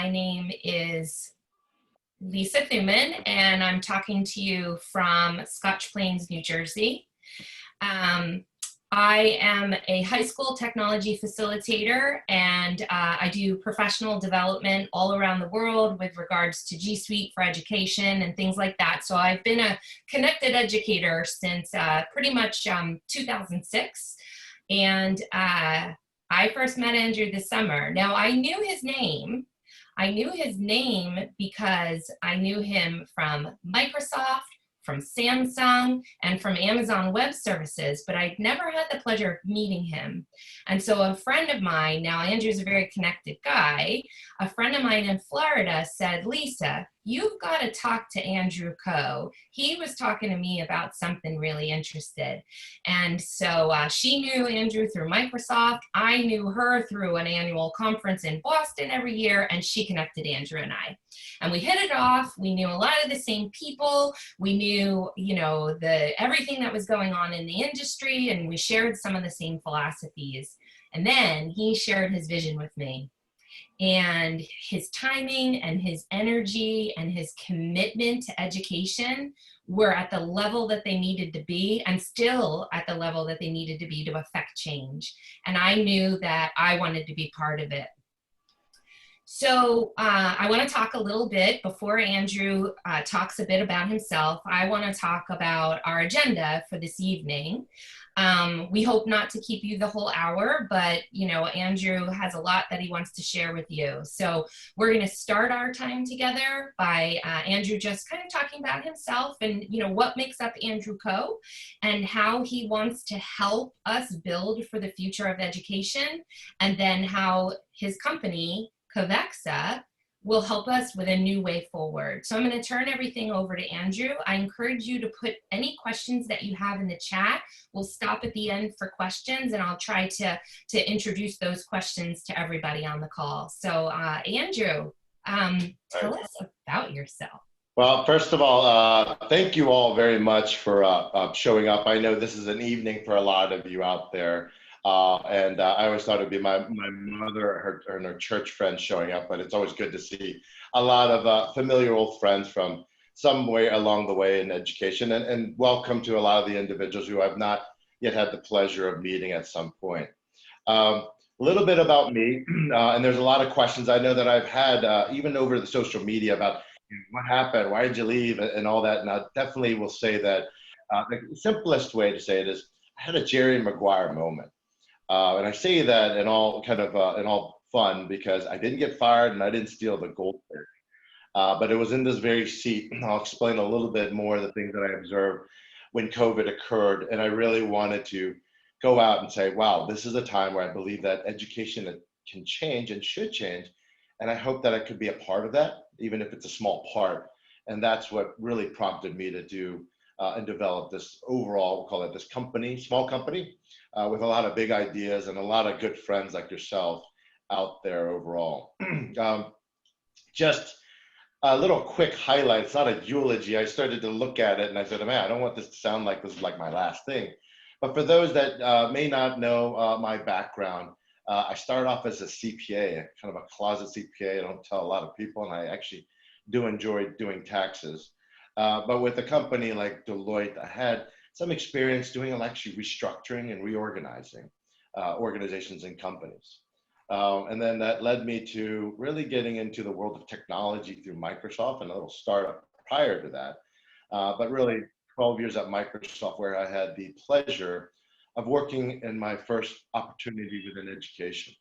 My name is Lisa Thuman, and I'm talking to you from Scotch Plains, New Jersey. I am a high school technology facilitator, and I do professional development all around the world with regards to G Suite for education and things like that. So I've been a connected educator since pretty much 2006. And I first met Andrew this summer. Now, I knew his name. I knew his name because I knew him from Microsoft, from Samsung, and from Amazon Web Services, but I'd never had the pleasure of meeting him. And so a friend of mine, now Andrew's a very connected guy, a friend of mine in Florida said, Lisa, you've got to talk to Andrew Ko. He was talking to me about something really interested. And so she knew Andrew through Microsoft. I knew her through an annual conference in Boston every year, and she connected Andrew and I. And we hit it off. We knew a lot of the same people. We knew, everything that was going on in the industry, and we shared some of the same philosophies. And then he shared his vision with me. And his timing and his energy and his commitment to education were at the level that they needed to be, and still at the level that they needed to be to affect change. And I knew that I wanted to be part of it. So I want to talk a little bit before Andrew talks a bit about himself. I want to talk about our agenda for this evening. We hope not to keep you the whole hour, but Andrew has a lot that he wants to share with you. So we're going to start our time together by Andrew just kind of talking about himself and what makes up Andrew Ko and how he wants to help us build for the future of education, and then how his company Kovexa will help us with a new way forward. So I'm going to turn everything over to Andrew. I encourage you to put any questions that you have in the chat. We'll stop at the end for questions, and I'll try to introduce those questions to everybody on the call. So Andrew, tell us about yourself. Well, first of all, thank you all very much for showing up. I know this is an evening for a lot of you out there. And I always thought it'd be my mother and her church friends showing up, but it's always good to see a lot of familiar old friends from somewhere along the way in education, and welcome to a lot of the individuals who I've not yet had the pleasure of meeting at some point. A little bit about me, and there's a lot of questions I know that I've had even over the social media about what happened, why did you leave, and all that, and I definitely will say that the simplest way to say it is I had a Jerry Maguire moment. And I say that in all in all fun because I didn't get fired and I didn't steal the goldfish. But it was in this very seat. I'll explain a little bit more of the things that I observed when COVID occurred. And I really wanted to go out and say, wow, this is a time where I believe that education can change and should change. And I hope that I could be a part of that, even if it's a small part. And that's what really prompted me to do and develop this overall, we'll call it this company, small company, with a lot of big ideas and a lot of good friends like yourself out there overall. Just a little quick highlight. It's not a eulogy. I started to look at it and I said, man, I don't want this to sound like this is like my last thing. But for those that may not know my background, I started off as a CPA, kind of a closet CPA. I don't tell a lot of people, and I actually do enjoy doing taxes. But with a company like Deloitte, I had some experience doing actually restructuring and reorganizing organizations and companies. And then that led me to really getting into the world of technology through Microsoft and a little startup prior to that. But really 12 years at Microsoft, where I had the pleasure of working in my first opportunity within education,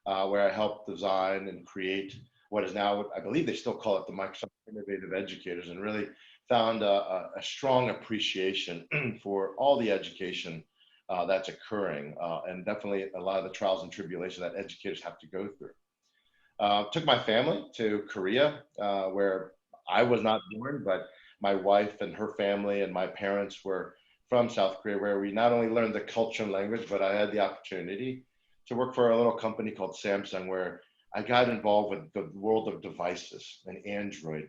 where I helped design and create what is now, I believe they still call it the Microsoft Innovative Educators, and really found a strong appreciation for all the education that's occurring, and definitely a lot of the trials and tribulations that educators have to go through. Took my family to Korea, where I was not born, but my wife and her family and my parents were from South Korea, where we not only learned the culture and language, but I had the opportunity to work for a little company called Samsung, where I got involved with the world of devices and Android,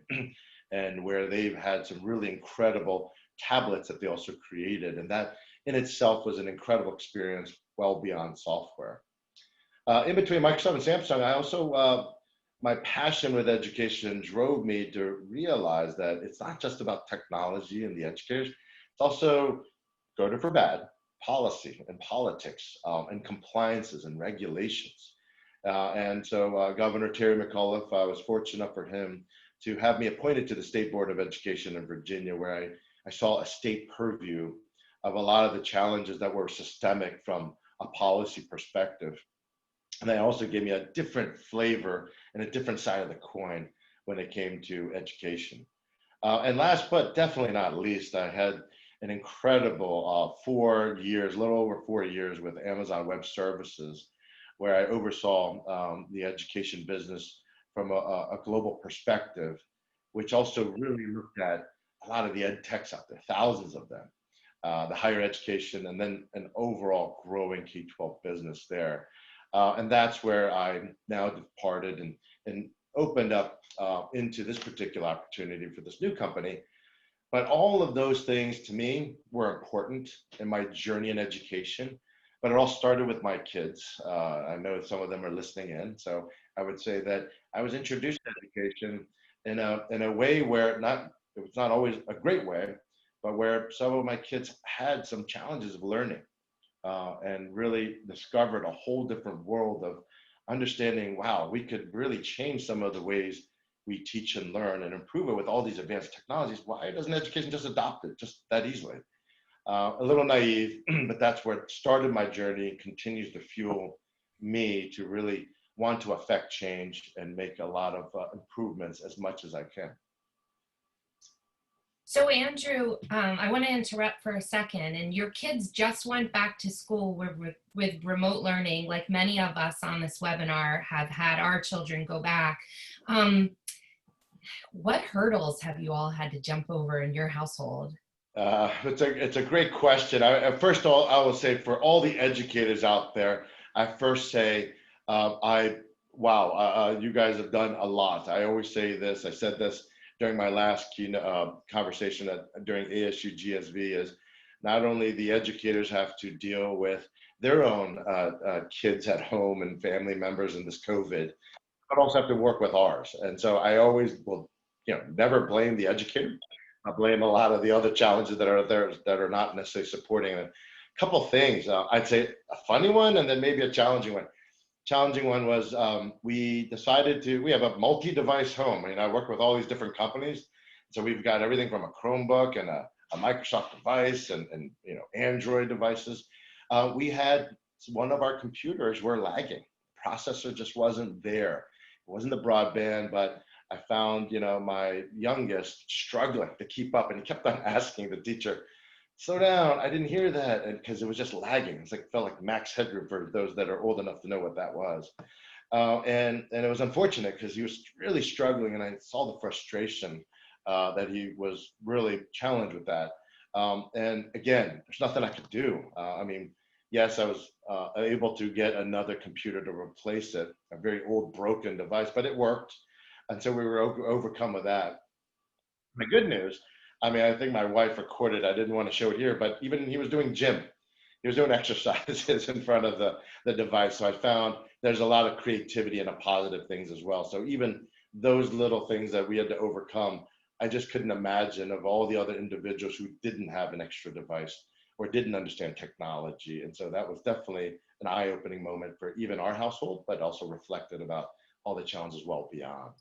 and where they've had some really incredible tablets that they also created. And that in itself was an incredible experience, well beyond software. In between Microsoft and Samsung, I also my passion with education drove me to realize that it's not just about technology and the educators, it's also, good or for bad, policy and politics, and compliances and regulations. And so Governor Terry McAuliffe, I was fortunate enough for him to have me appointed to the State Board of Education in Virginia, where I saw a state purview of a lot of the challenges that were systemic from a policy perspective. And they also gave me a different flavor and a different side of the coin when it came to education. And last but definitely not least, I had an incredible 4 years, a little over 4 years with Amazon Web Services, where I oversaw the education business from a global perspective, which also really looked at a lot of the ed techs out there, thousands of them, the higher education, and then an overall growing K-12 business there. And that's where I now departed and opened up into this particular opportunity for this new company. But all of those things to me were important in my journey in education. But it all started with my kids. I know some of them are listening in, so I would say that I was introduced to education in a way where it was not always a great way, but where some of my kids had some challenges of learning, and really discovered a whole different world of understanding, wow, we could really change some of the ways we teach and learn and improve it with all these advanced technologies. Why doesn't education just adopt it just that easily? A little naive, but that's where it started my journey and continues to fuel me to really want to affect change and make a lot of improvements as much as I can. So Andrew, I want to interrupt for a second. And your kids just went back to school with remote learning, like many of us on this webinar have had our children go back. What hurdles have you all had to jump over in your household? It's a great question. First of all, I will say for all the educators out there, I first say, wow, you guys have done a lot. I always say this. I said this during my last conversation during ASU GSV, is not only the educators have to deal with their own kids at home and family members in this COVID, but also have to work with ours. And so I always will, never blame the educator. I blame a lot of the other challenges that are there that are not necessarily supporting it. A couple things, I'd say a funny one and then maybe a challenging one. Challenging one was we have a multi-device home. I work with all these different companies. So we've got everything from a Chromebook and a Microsoft device and Android devices. We had one of our computers were lagging. Processor just wasn't there. It wasn't the broadband, but I found, my youngest struggling to keep up, and he kept on asking the teacher, slow down, I didn't hear that, and because it was just lagging. It's like, felt like max headroom for those that are old enough to know what that was. And it was unfortunate because he was really struggling, and I saw the frustration that he was really challenged with that. And again, there's nothing I could do. Yes, I was able to get another computer to replace it, a very old broken device, but it worked. And so we were overcome with that. The good news, I think my wife recorded, I didn't want to show it here, but even he was doing gym. He was doing exercises in front of the device. So I found there's a lot of creativity and positive things as well. So even those little things that we had to overcome, I just couldn't imagine of all the other individuals who didn't have an extra device or didn't understand technology. And so that was definitely an eye-opening moment for even our household, but also reflected about all the challenges well beyond.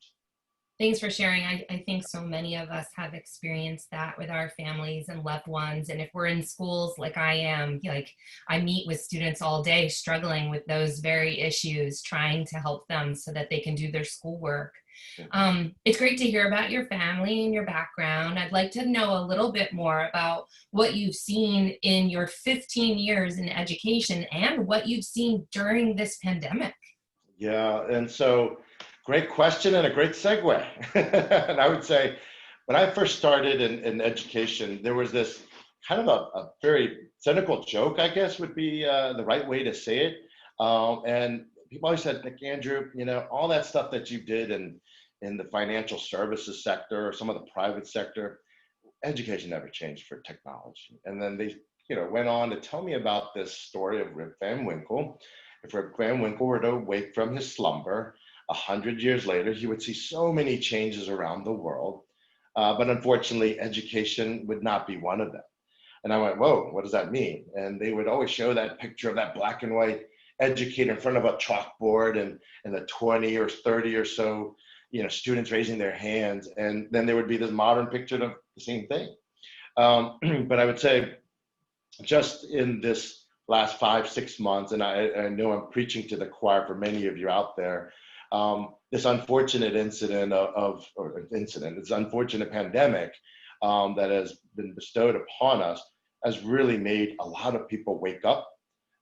Thanks for sharing. I think so many of us have experienced that with our families and loved ones. And if we're in schools like I am, like I meet with students all day struggling with those very issues, trying to help them so that they can do their schoolwork. It's great to hear about your family and your background. I'd like to know a little bit more about what you've seen in your 15 years in education and what you've seen during this pandemic. Yeah, and so great question and a great segue. And I would say when I first started in education, there was this kind of a very cynical joke, I guess would be the right way to say it. And people always said, Nick, Andrew, all that stuff that you did in the financial services sector or some of the private sector, education never changed for technology. And then they went on to tell me about this story of Rip Van Winkle. If Rip Van Winkle were to wake from his slumber, 100 years later, you would see so many changes around the world. But unfortunately, education would not be one of them. And I went, whoa, what does that mean? And they would always show that picture of that black and white educator in front of a chalkboard and the 20 or 30 or so, students raising their hands. And then there would be this modern picture of the same thing. But I would say just in this last 5-6 months, and I know I'm preaching to the choir for many of you out there, this unfortunate this unfortunate pandemic that has been bestowed upon us has really made a lot of people wake up.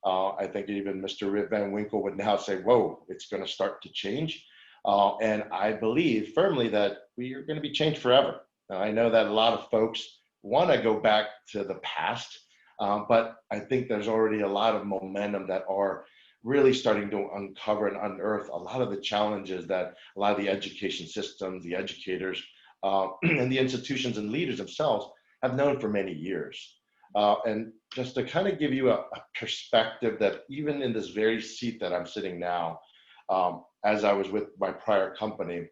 I think even Mr. Rip Van Winkle would now say, whoa, it's going to start to change. And I believe firmly that we are going to be changed forever. Now, I know that a lot of folks want to go back to the past, but I think there's already a lot of momentum that are really starting to uncover and unearth a lot of the challenges that a lot of the education systems, the educators, and the institutions and leaders themselves have known for many years. And just to kind of give you a perspective that even in this very seat that I'm sitting now, as I was with my prior company,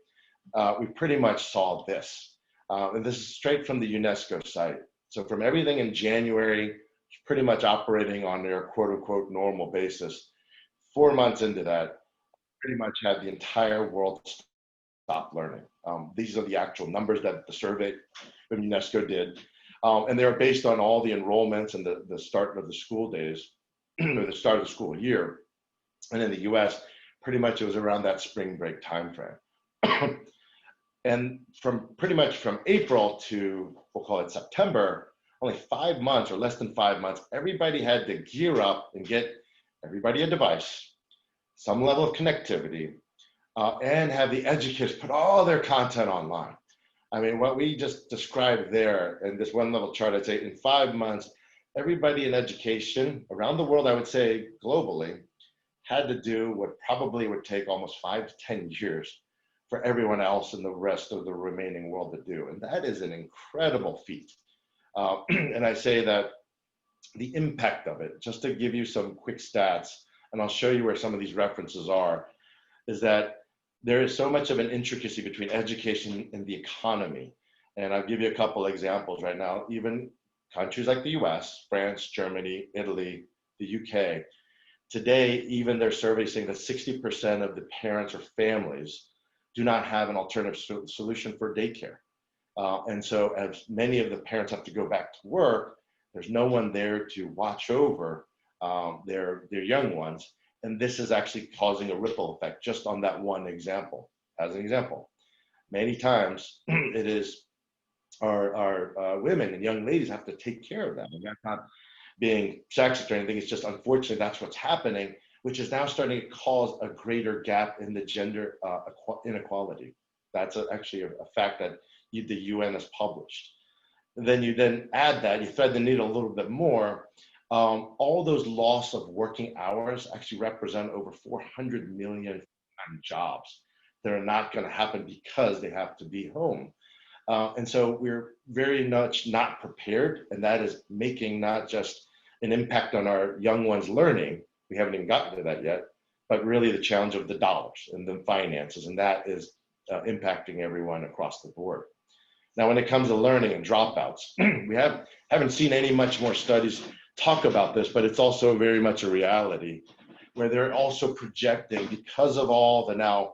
we pretty much saw this. And this is straight from the UNESCO site. So from everything in January, pretty much operating on their quote unquote normal basis, 4 months into that, pretty much had the entire world stop learning. These are the actual numbers that the survey from UNESCO did. And they're based on all the enrollments and the start of the school days, or the start of the school year. And in the US, pretty much it was around that spring break timeframe. And from pretty much from April to, we'll call it September, only 5 months or less than 5 months, everybody had to gear up and get everybody a device, some level of connectivity, and have the educators put all their content online. I mean, what we just described there in this one little chart, I'd say in 5 months, everybody in education around the world, I would say globally, had to do what probably would take almost 5 to 10 years for everyone else in the rest of the remaining world to do. And that is an incredible feat. And I say that the impact of it, just to give you some quick stats, and I'll show you where some of these references are, is that there is so much of an intricacy between education and the economy. And I'll give you a couple examples right now. Even countries like the US, France, Germany, Italy, the UK, today, even their surveys saying that 60% of the parents or families do not have an alternative solution for daycare. And so as many of the parents have to go back to work, there's no one there to watch over their young ones. And this is actually causing a ripple effect just on that one example. As an example, many times it is our women and young ladies have to take care of them. And that's not being sexist or anything. It's just unfortunately that's what's happening, which is now starting to cause a greater gap in the gender inequality. That's actually a fact that the UN has published. And then you then add that, you thread the needle a little bit more, all those loss of working hours actually represent over 400 million jobs that are not going to happen because they have to be home. And so we're very much not prepared, and that is making not just an impact on our young ones learning, we haven't even gotten to that yet, but really the challenge of the dollars and the finances, and that is impacting everyone across the board. Now, when it comes to learning and dropouts, we haven't seen any much more studies talk about this, but it's also very much a reality where they're also projecting, because of all the now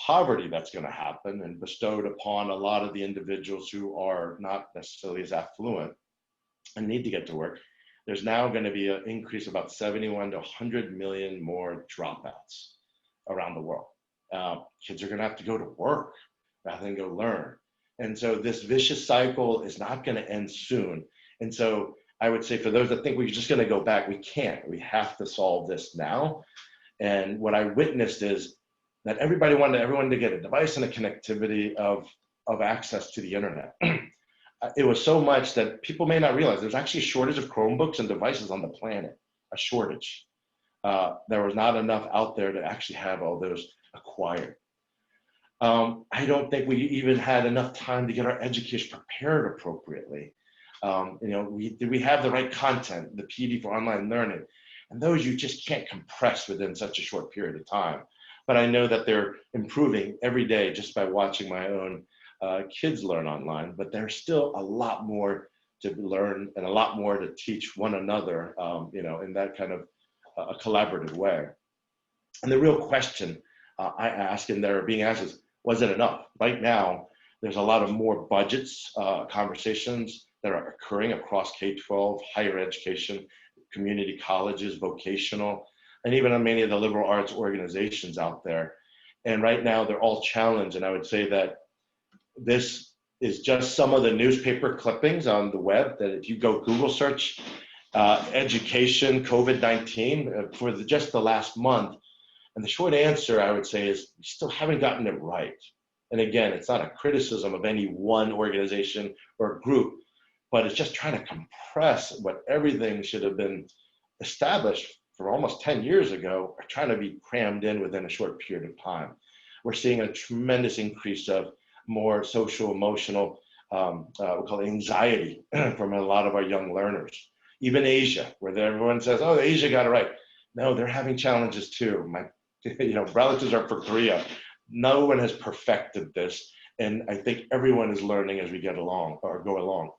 poverty that's going to happen and bestowed upon a lot of the individuals who are not necessarily as affluent and need to get to work, there's now going to be an increase of about 71 to 100 million more dropouts around the world. Kids are going to have to go to work rather than go learn. And so this vicious cycle is not going to end soon. And so I would say for those that think we're just going to go back, we can't. We have to solve this now. And what I witnessed is that everybody wanted everyone to get a device and a connectivity of access to the internet. It was so much that people may not realize there's actually a shortage of Chromebooks and devices on the planet, a shortage. There was not enough out there to actually have all those acquired. I don't think we even had enough time to get our educators prepared appropriately. Did we have the right content, the PD for online learning? And those you just can't compress within such a short period of time. but I know that they're improving every day just by watching my own kids learn online. But there's still a lot more to learn and a lot more to teach one another, in that kind of a collaborative way. And the real question I ask, and they're being asked, is, was it enough? Right now, there's a lot of more budgets, conversations that are occurring across K-12, higher education, community colleges, vocational, and even on many of the liberal arts organizations out there. And right now, they're all challenged. And I would say that this is just some of the newspaper clippings on the web that if you go Google search education COVID-19 for just the last month. And the short answer, I would say, is we still haven't gotten it right. And again, it's not a criticism of any one organization or group, but it's just trying to compress what everything should have been established for almost 10 years ago, are trying to be crammed in within a short period of time. We're seeing a tremendous increase of more social, emotional, we call it anxiety from a lot of our young learners. Even Asia, where everyone says, oh, Asia got it right. No, they're having challenges too. My relatives are from Korea. No one has perfected this. And I think everyone is learning as we get along or go along.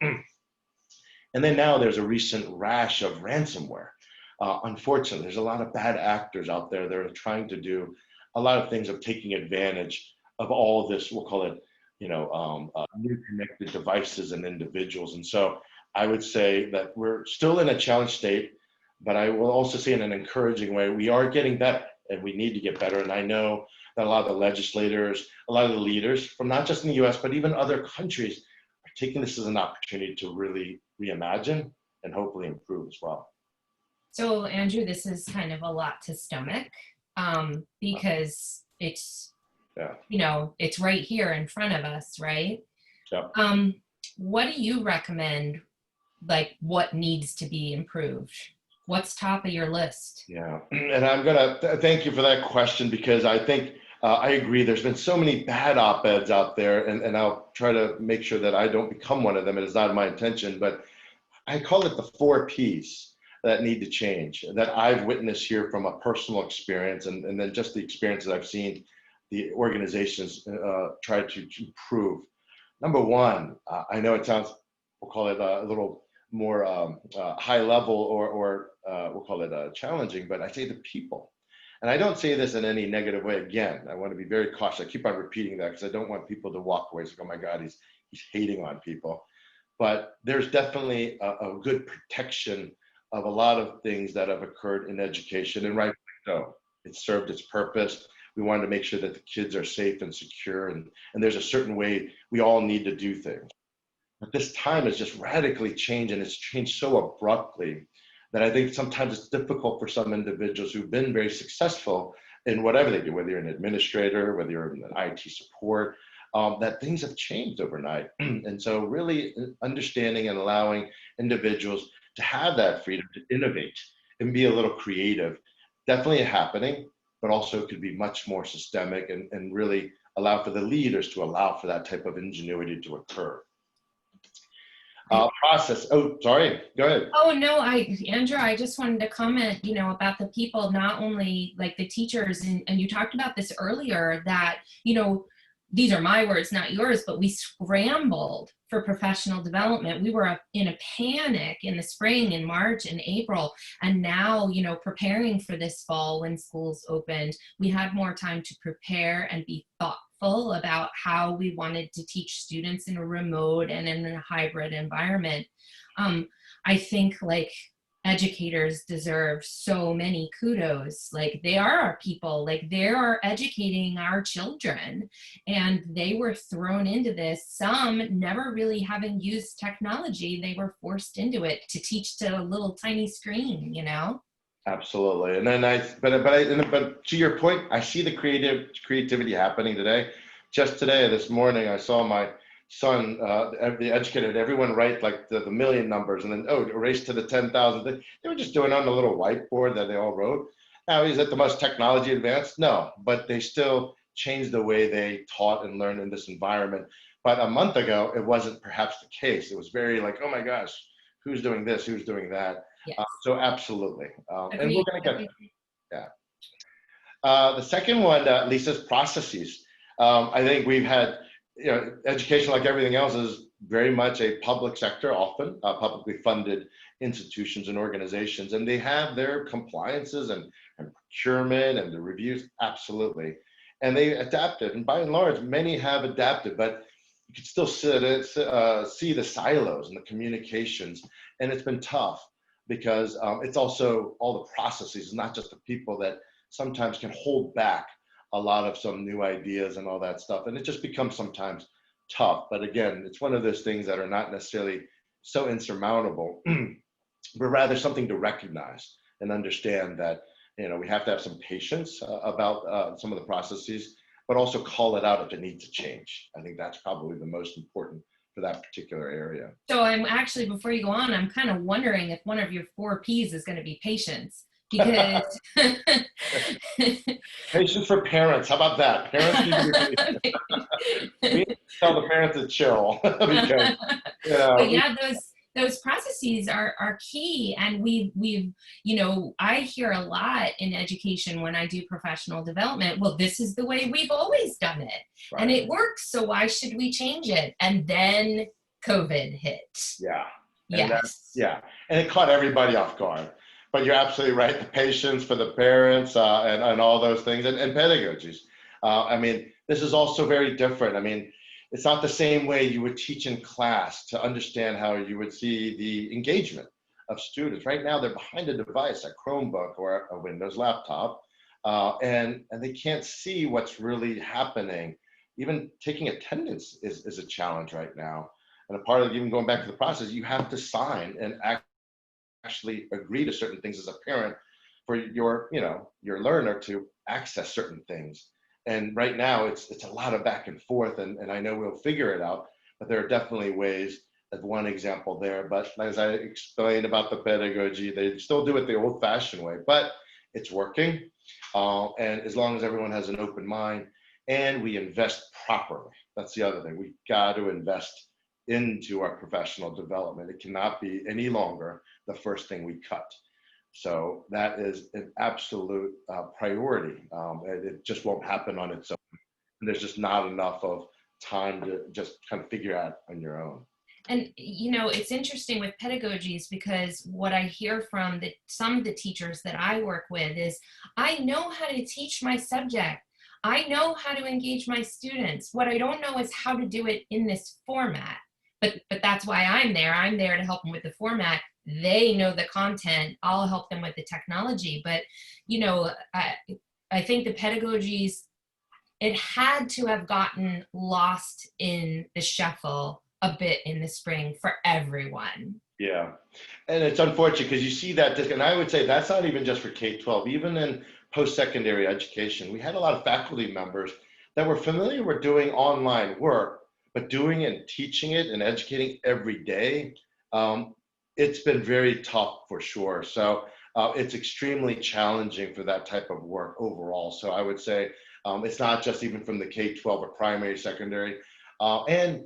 And then now there's a recent rash of ransomware. Unfortunately, there's a lot of bad actors out there that are trying to do a lot of things of taking advantage of all this, we'll call it, new connected devices and individuals. And so I would say that we're still in a challenge state, but I will also say in an encouraging way, we are getting better and we need to get better. And I know that a lot of the legislators, a lot of the leaders from not just in the US, but even other countries are taking this as an opportunity to really reimagine and hopefully improve as well. So Andrew, this is kind of a lot to stomach because it's, it's right here in front of us, right? Yeah. What do you recommend, like what needs to be improved? What's top of your list? Yeah, and I'm gonna thank you for that question, because I think I agree. There's been so many bad op-eds out there, and I'll try to make sure that I don't become one of them. It is not my intention, but I call it the 4 Ps that need to change, that I've witnessed here from a personal experience, and then just the experiences I've seen the organizations try to improve. Number one, I know it sounds, we'll call it a little more high level or we'll call it challenging, but I say the people. And I don't say this in any negative way. Again, I want to be very cautious. I keep on repeating that because I don't want people to walk away and say, oh my God, he's hating on people. But there's definitely a good protection of a lot of things that have occurred in education, and rightfully so. It served its purpose. We wanted to make sure that the kids are safe and secure, and there's a certain way we all need to do things. But this time has just radically changed, and it's changed so abruptly that I think sometimes it's difficult for some individuals who've been very successful in whatever they do, whether you're an administrator, whether you're in an IT support, that things have changed overnight. And so really understanding and allowing individuals to have that freedom to innovate and be a little creative, definitely happening, but also could be much more systemic and really allow for the leaders to allow for that type of ingenuity to occur. Process. Oh, sorry. Go ahead. Oh no, Andrew, I just wanted to comment, about the people, not only like the teachers, and you talked about this earlier, that, these are my words, not yours, but we scrambled for professional development. We were in a panic in the spring, in March and April, and now, preparing for this fall when schools opened, we had more time to prepare and be thoughtful about how we wanted to teach students in a remote and in a hybrid environment. I think educators deserve so many kudos. They are our people, they are educating our children, and they were thrown into this, some never really having used technology. They were forced into it to teach to a little tiny screen, Absolutely. And then but to your point, I see the creativity happening today. Just today, this morning, I saw my son, the educated everyone write the million numbers, and then erase to the 10,000. They were just doing on a little whiteboard that they all wrote. Now, is it the most technology advanced? No, but they still changed the way they taught and learned in this environment. But a month ago, it wasn't perhaps the case. It was very oh my gosh, who's doing this? Who's doing that? Yes. So absolutely. And we're going to get, yeah. The second one, Lisa's processes. I think we've had, education like everything else is very much a public sector, often publicly funded institutions and organizations, and they have their compliances and procurement and the reviews, absolutely. And they adapted, and by and large, many have adapted, but you can still see the silos and the communications, and it's been tough because it's also all the processes, not just the people that sometimes can hold back a lot of some new ideas and all that stuff. And it just becomes sometimes tough. But again, it's one of those things that are not necessarily so insurmountable, but rather something to recognize and understand that, we have to have some patience about some of the processes, but also call it out if it needs to change. I think that's probably the most important for that particular area. So I'm actually, before you go on, I'm kind of wondering if one of your 4Ps is going to be patience, because patience for parents. How about that? Parents need to be we need to tell the parents to chill because but yeah, those processes are key, and we've I hear a lot in education when I do professional development. Well, this is the way we've always done it, right. And it works. So why should we change it? And then COVID hit. Yeah. Yes. And it caught everybody off guard. But you're absolutely right. The patience for the parents and all those things and pedagogies. I mean, this is also very different. I mean, it's not the same way you would teach in class to understand how you would see the engagement of students. Right now, they're behind a device, a Chromebook or a Windows laptop, and they can't see what's really happening. Even taking attendance is a challenge right now. And a part of even going back to the process, you have to sign and actually agree to certain things as a parent for your learner to access certain things. And right now it's a lot of back and forth, and I know we'll figure it out, but there are definitely ways. As one example there, but as I explained about the pedagogy, they still do it the old-fashioned way, but it's working. And as long as everyone has an open mind and we invest properly, that's the other thing. We got to invest into our professional development. It cannot be any longer the first thing we cut. So that is an absolute priority. It just won't happen on its own. And there's just not enough of time to just kind of figure out on your own. And it's interesting with pedagogies, because what I hear from some of the teachers that I work with is, I know how to teach my subject. I know how to engage my students. What I don't know is how to do it in this format. But that's why I'm there. I'm there to help them with the format. They know the content. I'll help them with the technology. But, I think the pedagogies, it had to have gotten lost in the shuffle a bit in the spring for everyone. Yeah. And it's unfortunate because you see that, and I would say that's not even just for K-12, even in post-secondary education. We had a lot of faculty members that were familiar with doing online work, but doing and teaching it and educating every day, it's been very tough for sure. So it's extremely challenging for that type of work overall. So I would say it's not just even from the K-12 or primary, secondary. And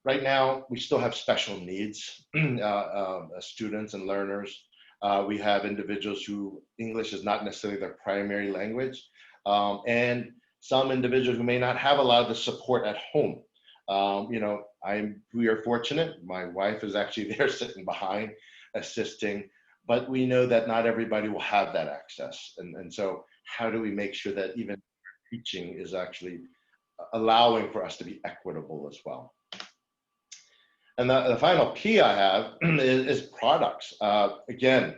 right now, we still have special needs students and learners. We have individuals who English is not necessarily their primary language, and some individuals who may not have a lot of the support at home. We are fortunate. My wife is actually there sitting behind, assisting, but we know that not everybody will have that access. And so how do we make sure that even teaching is actually allowing for us to be equitable as well? And the final P I have is products. Again,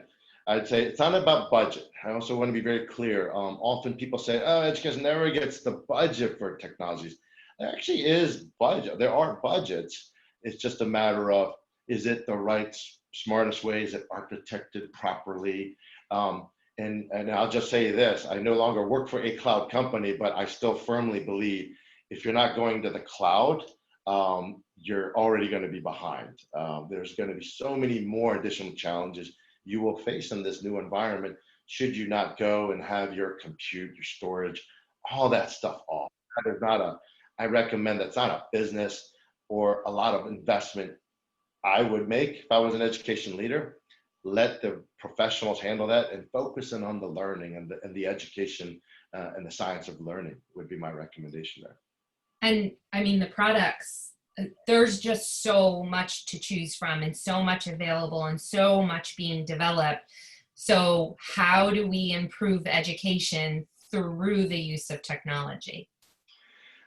I'd say it's not about budget. I also want to be very clear. Often people say, oh, education never gets the budget for technologies. There actually is budget. There are budgets. It's just a matter of, is it the right, smartest way? Is it architected properly? And I'll just say this, I no longer work for a cloud company, but I still firmly believe if you're not going to the cloud, you're already going to be behind. There's going to be so many more additional challenges you will face in this new environment should you not go and have your compute, your storage, all that stuff off. That is not I recommend that's not a business or a lot of investment I would make if I was an education leader. Let the professionals handle that and focus in on the learning and the education and the science of learning would be my recommendation there. And I mean, the products, there's just so much to choose from and so much available and so much being developed. So how do we improve education through the use of technology?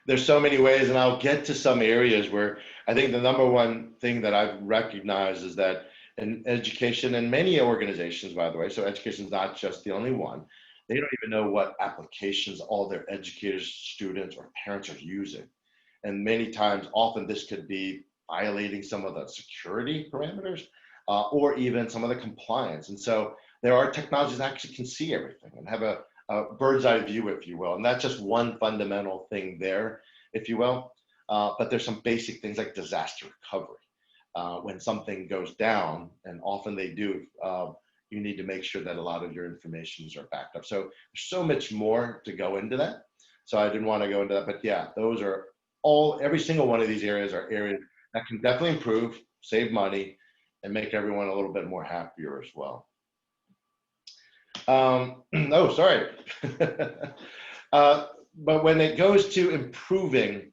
There's so many ways, and I'll get to some areas where I think the number one thing that I've recognized is that in education, and many organizations, by the way, so education is not just the only one, they don't even know what applications all their educators, students, or parents are using. And many times, often this could be violating some of the security parameters or even some of the compliance. And so there are technologies that actually can see everything and have a bird's eye view, if you will. And that's just one fundamental thing there, if you will. But there's some basic things like disaster recovery. When something goes down, and often they do, you need to make sure that a lot of your informations are backed up. So there's so much more to go into that. So I didn't want to go into that, but yeah, those are every single one of these areas are areas that can definitely improve, save money, and make everyone a little bit more happier as well. Oh, sorry. But when it goes to improving,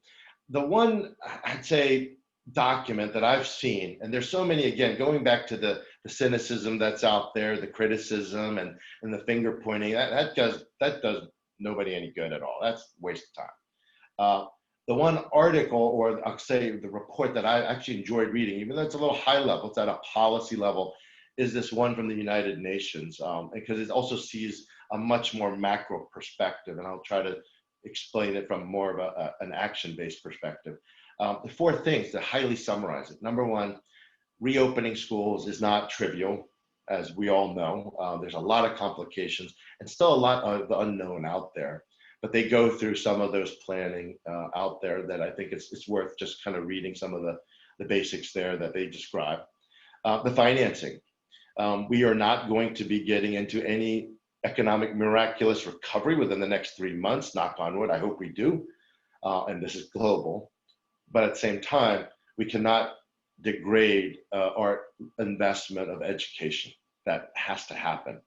the one I'd say document that I've seen, and there's so many, again, going back to the cynicism that's out there, the criticism and the finger pointing, that does nobody any good at all. That's a waste of time. The one article, or I'll say the report that I actually enjoyed reading, even though it's a little high level, it's at a policy level, is this one from the United Nations, because it also sees a much more macro perspective, and I'll try to explain it from more of an action-based perspective. The four things to highly summarize it. Number one, reopening schools is not trivial, as we all know. There's a lot of complications and still a lot of the unknown out there. But they go through some of those planning out there that I think it's worth just kind of reading some of the basics there that they describe. The financing. We are not going to be getting into any economic miraculous recovery within the next 3 months, knock on wood, I hope we do. And this is global. But at the same time, we cannot degrade our investment of education. That has to happen.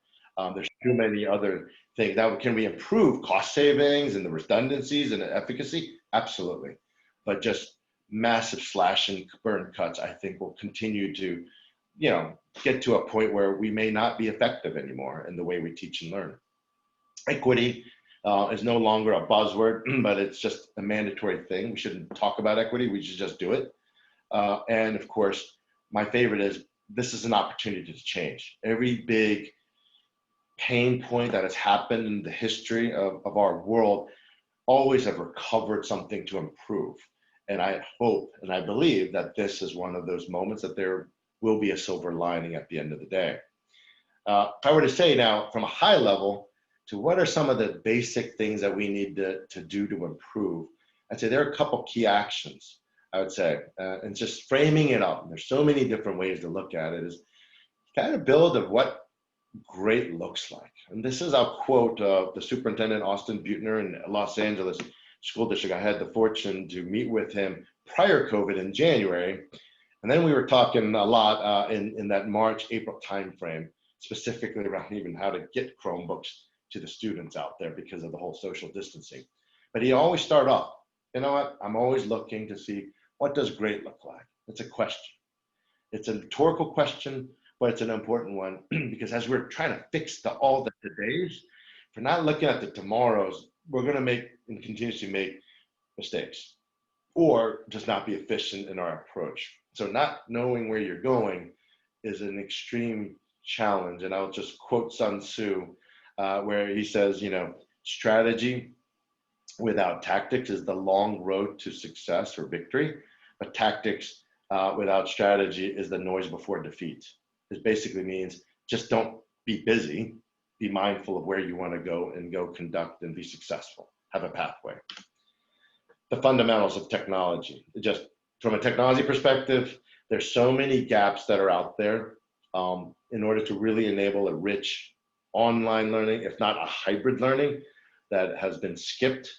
There's too many other things. Now, can we improve cost savings and the redundancies and the efficacy? Absolutely. But just massive slash and burn cuts, I think, will continue to, get to a point where we may not be effective anymore in the way we teach and learn. Equity is no longer a buzzword, but it's just a mandatory thing. We shouldn't talk about equity. We should just do it. And of course, my favorite is this is an opportunity to change. Every big pain point that has happened in the history of our world always have recovered something to improve. And I hope and I believe that this is one of those moments that there will be a silver lining at the end of the day. If I were to say now from a high level to what are some of the basic things that we need to do to improve, I'd say there are a couple key actions, I would say, and just framing it up. And there's so many different ways to look at it is kind of build of what great looks like. And this is, I'll quote the superintendent, Austin Butner in Los Angeles School District. I had the fortune to meet with him prior COVID in January. And then we were talking a lot in that March, April timeframe, specifically around even how to get Chromebooks to the students out there because of the whole social distancing. But he always start off, you know what, I'm always looking to see what does great look like? It's a question. It's a rhetorical question, but it's an important one because as we're trying to fix all the todays, if we're not looking at the tomorrows, we're going to make and continuously make mistakes or just not be efficient in our approach. So not knowing where you're going is an extreme challenge. And I'll just quote Sun Tzu, where he says, strategy without tactics is the long road to success or victory, but tactics without strategy is the noise before defeat. It basically means just don't be busy, be mindful of where you want to go and go conduct and be successful, have a pathway. The fundamentals of technology, just from a technology perspective, there's so many gaps that are out there in order to really enable a rich online learning, if not a hybrid learning that has been skipped.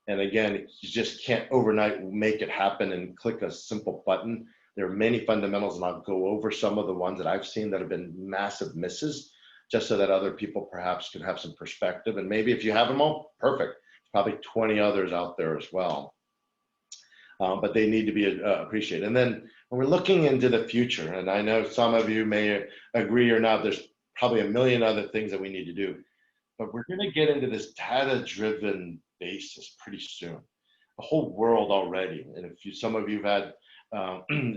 And again, you just can't overnight make it happen and click a simple button. There are many fundamentals, and I'll go over some of the ones that I've seen that have been massive misses just so that other people perhaps can have some perspective. And maybe if you have them all, perfect. Probably 20 others out there as well. But they need to be appreciated. And then when we're looking into the future, and I know some of you may agree or not, there's probably a million other things that we need to do, but we're going to get into this data-driven basis pretty soon. The whole world already, and if you, some of you have had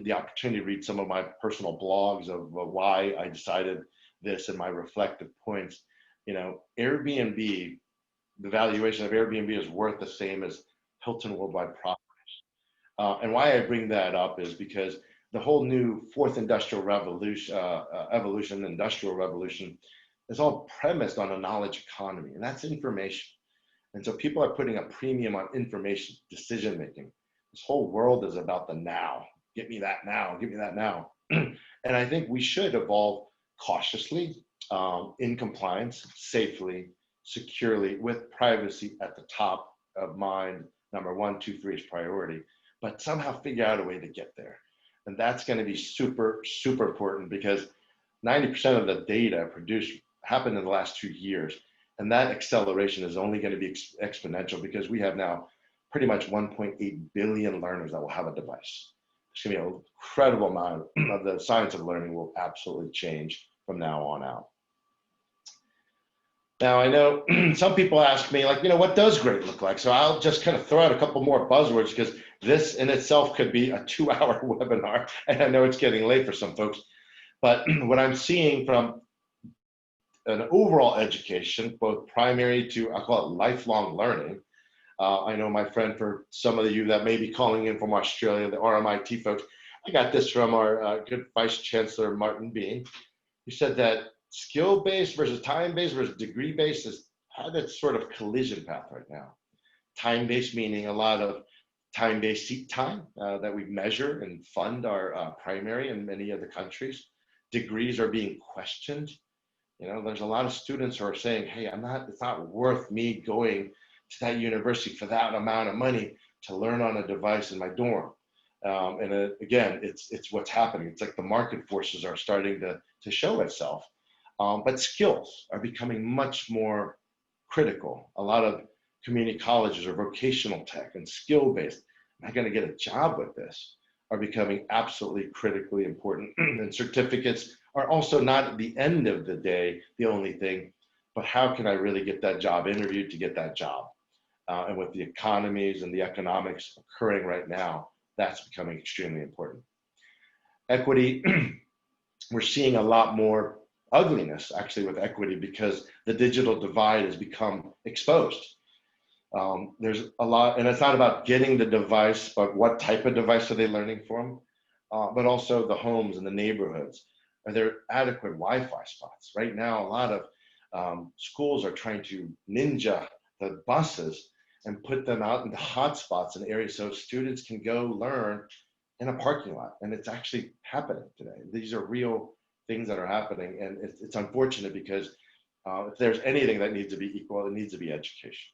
the opportunity to read some of my personal blogs of why I decided this and my reflective points, you know, Airbnb, the valuation of Airbnb is worth the same as Hilton Worldwide Properties. And why I bring that up is because the whole new fourth industrial revolution, industrial revolution, is all premised on a knowledge economy, and that's information. And so people are putting a premium on information decision making. This whole world is about the now. Get me that now, give me that now. And I think we should evolve cautiously, in compliance, safely, securely, with privacy at the top of mind. Number 1, 2, 3 is priority, but somehow figure out a way to get there. And that's going to be super, super important, because 90% of the data produced happened in the last 2 years. And that acceleration is only going to be exponential, because we have now pretty much 1.8 billion learners that will have a device. It's going to be an incredible amount of the science of learning will absolutely change from now on out. Now, I know some people ask me, like, you know, what does great look like? So I'll just kind of throw out a couple more buzzwords, because this in itself could be a 2-hour webinar. And I know it's getting late for some folks, but what I'm seeing from an overall education, both primary to, I'll call it lifelong learning. I know my friend, for some of you that may be calling in from Australia, the RMIT folks, I got this from our good Vice Chancellor, Martin Bean. He said that skill-based versus time-based versus degree-based is had that sort of collision path right now. Time-based meaning a lot of time-based seat time that we measure and fund our primary in many of the countries. Degrees are being questioned. You know, there's a lot of students who are saying, hey, it's not worth me going to that university for that amount of money to learn on a device in my dorm. Again, it's what's happening. It's like the market forces are starting to show itself. But skills are becoming much more critical. A lot of community colleges or vocational tech and skill-based, am I going to get a job with this, are becoming absolutely critically important. And certificates are also not at the end of the day the only thing, but how can I really get that job interviewed to get that job? And with the economies and the economics occurring right now, that's becoming extremely important. Equity, we're seeing a lot more ugliness actually with equity, because the digital divide has become exposed. There's a lot, and it's not about getting the device, but what type of device are they learning from? But also the homes and the neighborhoods. Are there adequate Wi-Fi spots? Right now, a lot of schools are trying to ninja the buses and put them out into hotspots in areas so students can go learn in a parking lot. And it's actually happening today. These are real things that are happening. And it's unfortunate, because if there's anything that needs to be equal, it needs to be education.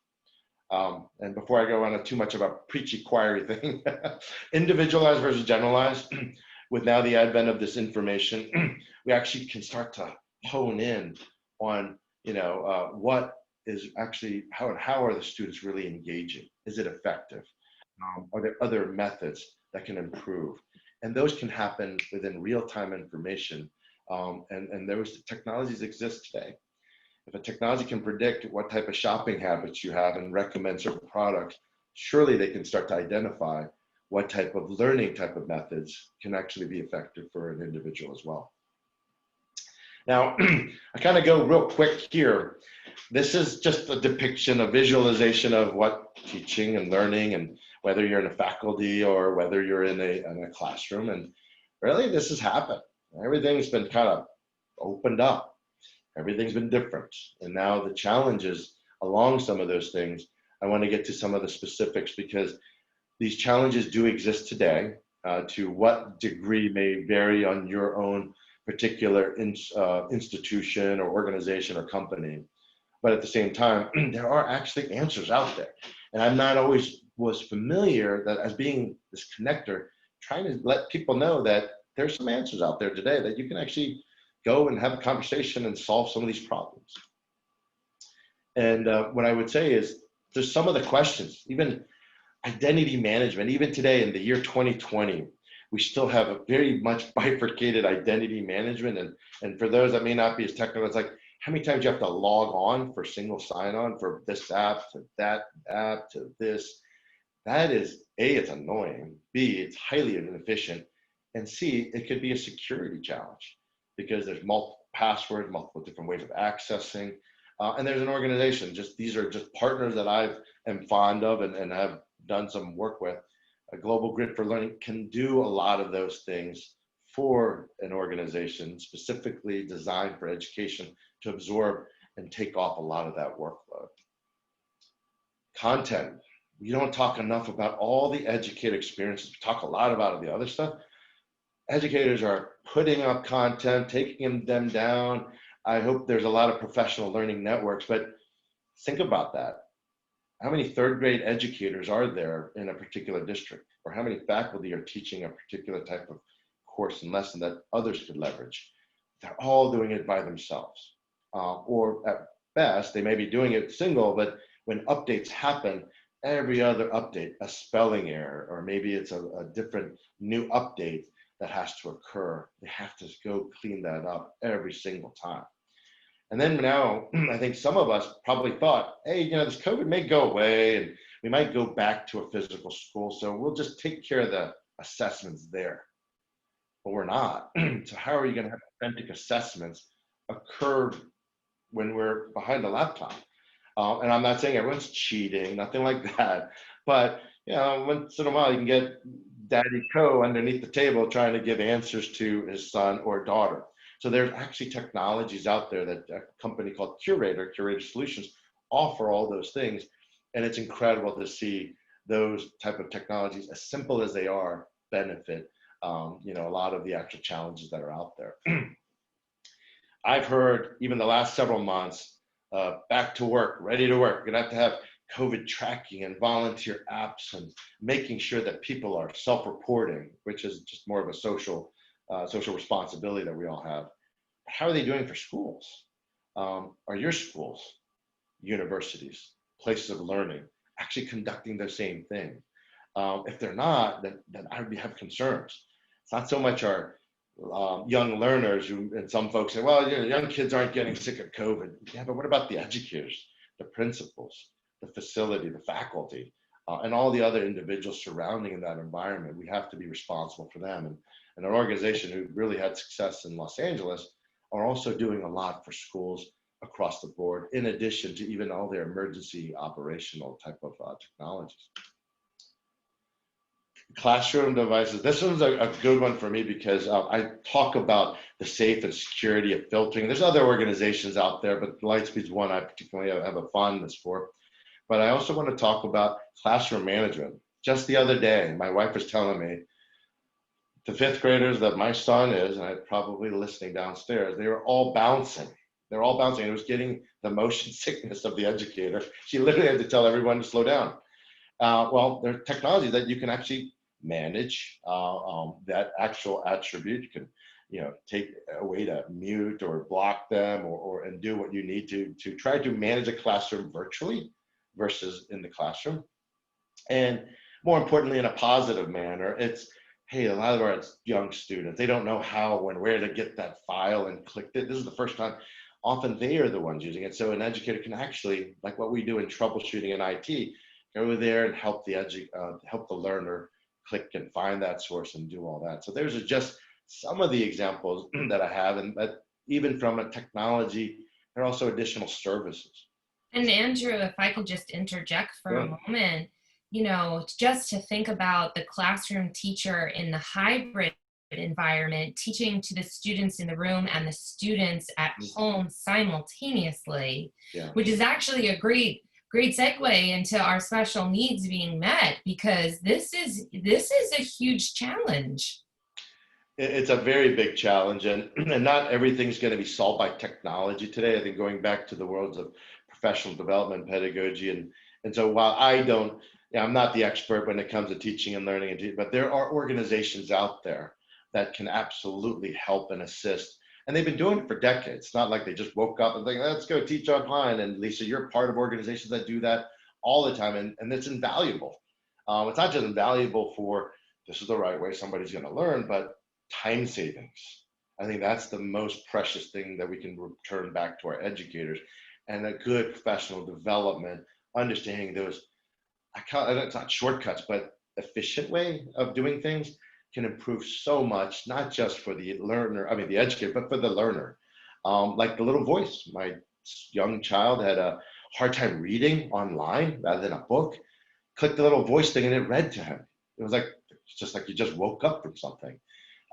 And before I go on too much of a preachy choiry thing, individualized versus generalized, with now the advent of this information, we actually can start to hone in on, you know, what is actually, how are the students really engaging? Is it effective? Are there other methods that can improve? And those can happen within real-time information. And those technologies exist today. If a technology can predict what type of shopping habits you have and recommend certain products, surely they can start to identify what type of learning type of methods can actually be effective for an individual as well. Now, I kind of go real quick here. This is just a depiction, a visualization of what teaching and learning, and whether you're in a faculty or whether you're in a classroom. And really, this has happened. Everything's been kind of opened up. Everything's been different. And now the challenges along some of those things, I want to get to some of the specifics, because these challenges do exist today. To what degree may vary on your own particular institution or organization or company. But at the same time, there are actually answers out there. And I'm not always was familiar that as being this connector, trying to let people know that there's some answers out there today that you can actually go and have a conversation and solve some of these problems. And what I would say is there's some of the questions, even identity management, even today in the year 2020, we still have a very much bifurcated identity management. And for those that may not be as technical, it's like how many times you have to log on for single sign-on for this app to that app to this. That is, A, it's annoying, B, it's highly inefficient, and C, it could be a security challenge because there's multiple passwords, multiple different ways of accessing. And there's an organization, just these are just partners that I am fond of and have done some work with. A Global Grid for Learning can do a lot of those things for an organization specifically designed for education to absorb and take off a lot of that workload. Content. We don't talk enough about all the educator experiences. We talk a lot about the other stuff. Educators are putting up content, taking them down. I hope there's a lot of professional learning networks, but think about that. How many third grade educators are there in a particular district? Or how many faculty are teaching a particular type of course and lesson that others could leverage? They're all doing it by themselves. Or at best, they may be doing it single, but when updates happen, every other update, a spelling error, or maybe it's a different new update that has to occur. They have to go clean that up every single time. And then now, I think some of us probably thought, hey, this COVID may go away and we might go back to a physical school. So we'll just take care of the assessments there. But we're not. So how are you going to have authentic assessments occur when we're behind a laptop? And I'm not saying everyone's cheating, nothing like that. But once in a while you can get Daddy Co underneath the table trying to give answers to his son or daughter. So there's actually technologies out there that a company called Curator Solutions, offer all those things. And it's incredible to see those type of technologies, as simple as they are, benefit a lot of the actual challenges that are out there. I've heard even the last several months, back to work, ready to work. We're gonna have to have COVID tracking and volunteer apps and making sure that people are self-reporting, which is just more of a social responsibility that we all have. How are they doing for schools? Are your schools, universities, places of learning actually conducting the same thing? If they're not, then I would have concerns. It's not so much our young learners and some folks say, well, young kids aren't getting sick of COVID. Yeah, but what about the educators, the principals, the facility, the faculty, and all the other individuals surrounding that environment? We have to be responsible for them. And an organization who really had success in Los Angeles are also doing a lot for schools across the board, in addition to even all their emergency operational type of technologies. Classroom devices. This one's a good one for me because I talk about the safe and security of filtering. There's other organizations out there, but Lightspeed's one I particularly have a fondness for. But I also want to talk about classroom management. Just the other day, my wife was telling me the fifth graders that my son is, and I'm probably listening downstairs, they were all bouncing. They're all bouncing. It was getting the motion sickness of the educator. She literally had to tell everyone to slow down. Well, there are technologies that you can actually manage that actual attribute. You can, take a way to mute or block them, or and do what you need to try to manage a classroom virtually versus in the classroom. And more importantly, in a positive manner, it's, hey, a lot of our young students, they don't know how and where to get that file and click it. This is the first time. Often they are the ones using it. So an educator can actually, like what we do in troubleshooting in IT, go there and help the learner click and find that source and do all that. So there's just some of the examples that I have, and that even from a technology, there are also additional services. And Andrew, if I could just interject for a moment, just to think about the classroom teacher in the hybrid environment, teaching to the students in the room and the students at home simultaneously, which is actually a great segue into our special needs being met, because this is a huge challenge. It's a very big challenge, and not everything's going to be solved by technology today. I think going back to the worlds of professional development, pedagogy, and so while I'm not the expert when it comes to teaching and learning, but there are organizations out there that can absolutely help and assist And they've been doing it for decades. It's not like they just woke up and think, let's go teach online. And Lisa, you're part of organizations that do that all the time. And it's invaluable. It's not just invaluable for this is the right way somebody's going to learn, but time savings. I think that's the most precious thing that we can return back to our educators, and a good professional development, understanding those, it's not shortcuts, but efficient way of doing things can improve so much, not just for the learner, I mean, the educator, but for the learner. Like the little voice, my young child had a hard time reading online rather than a book. Click the little voice thing and it read to him. It was like, it's just like you just woke up from something.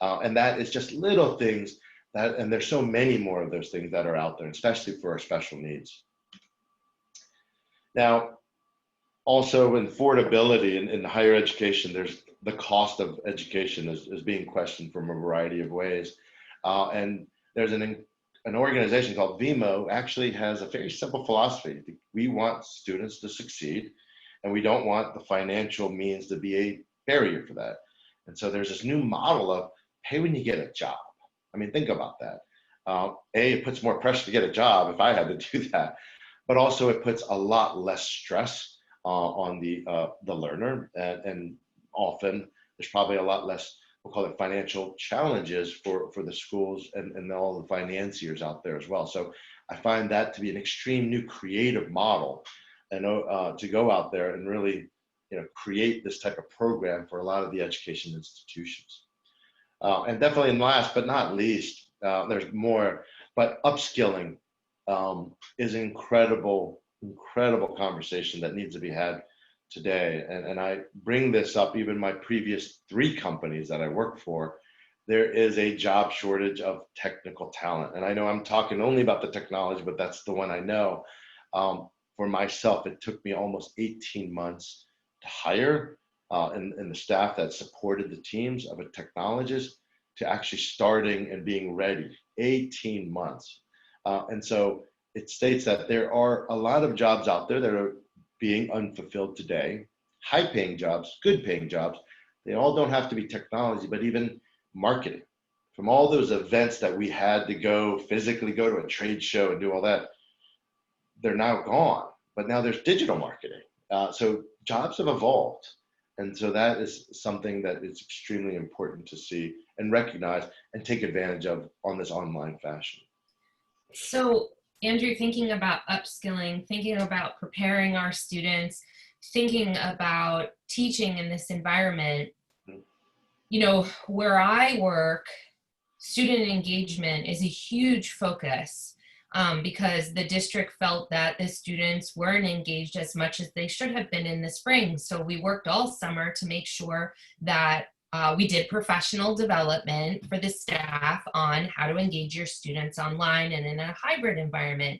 And that is just little things that, and there's so many more of those things that are out there, especially for our special needs. Now, also in affordability in higher education, there's the cost of education is being questioned from a variety of ways. And there's an organization called VMO actually has a very simple philosophy. We want students to succeed, and we don't want the financial means to be a barrier for that. And so there's this new model of pay when you get a job. I mean, think about that. It puts more pressure to get a job if I had to do that, but also it puts a lot less stress on the learner, and often there's probably a lot less, we'll call it financial challenges for the schools and all the financiers out there as well. So I find that to be an extreme new creative model, and to go out there and really create this type of program for a lot of the education institutions. And definitely, and last but not least, there's more, but upskilling is an incredible conversation that needs to be had today. And I bring this up, even my previous 3 companies that I work for, there is a job shortage of technical talent. And I know I'm talking only about the technology, but that's the one I know. For myself, it took me almost 18 months to hire and the staff that supported the teams of a technologist to actually starting and being ready. 18 months. And so it states that there are a lot of jobs out there that are being unfulfilled today, high-paying jobs, good-paying jobs. They all don't have to be technology, but even marketing. From all those events that we had to go physically go to a trade show and do all that, they're now gone. But now there's digital marketing. So jobs have evolved. And so that is something that is extremely important to see and recognize and take advantage of on this online fashion. So, Andrew, thinking about upskilling, thinking about preparing our students, thinking about teaching in this environment, where I work, student engagement is a huge focus because the district felt that the students weren't engaged as much as they should have been in the spring. So we worked all summer to make sure that we did professional development for the staff on how to engage your students online and in a hybrid environment.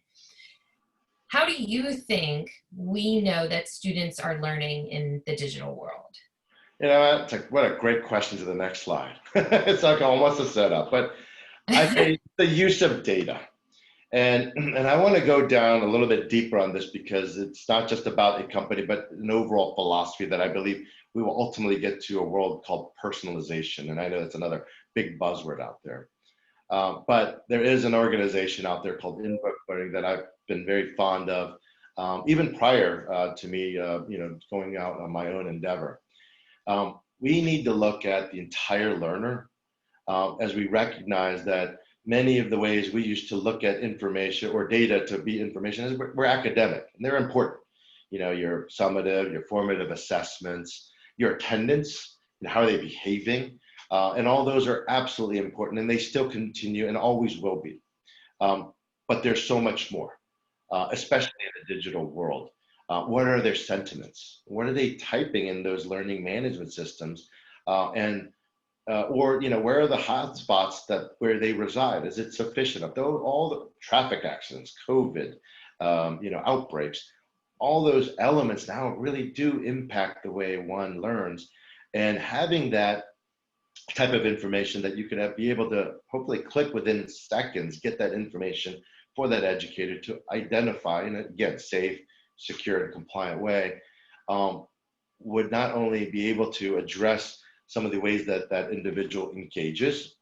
How do you think we know that students are learning in the digital world? It's like, what a great question to the next slide. It's like almost a setup, but I think the use of data. And I want to go down a little bit deeper on this because it's not just about a company, but an overall philosophy that I believe we will ultimately get to a world called personalization. And I know that's another big buzzword out there. But there is an organization out there called In-Book Learning that I've been very fond of, even prior to me, going out on my own endeavor. We need to look at the entire learner as we recognize that many of the ways we used to look at information or data to be information is we're academic, and they're important. Your summative, your formative assessments, your attendance, and how are they behaving, and all those are absolutely important, and they still continue and always will be. But there's so much more, especially in the digital world. What are their sentiments? What are they typing in those learning management systems? Or where are the hot spots where they reside? Is it sufficient? All the traffic accidents, COVID, outbreaks, all those elements now really do impact the way one learns. And having that type of information that you could be able to hopefully click within seconds, get that information for that educator to identify, and again, safe, secure, and compliant way, would not only be able to address some of the ways that that individual engages,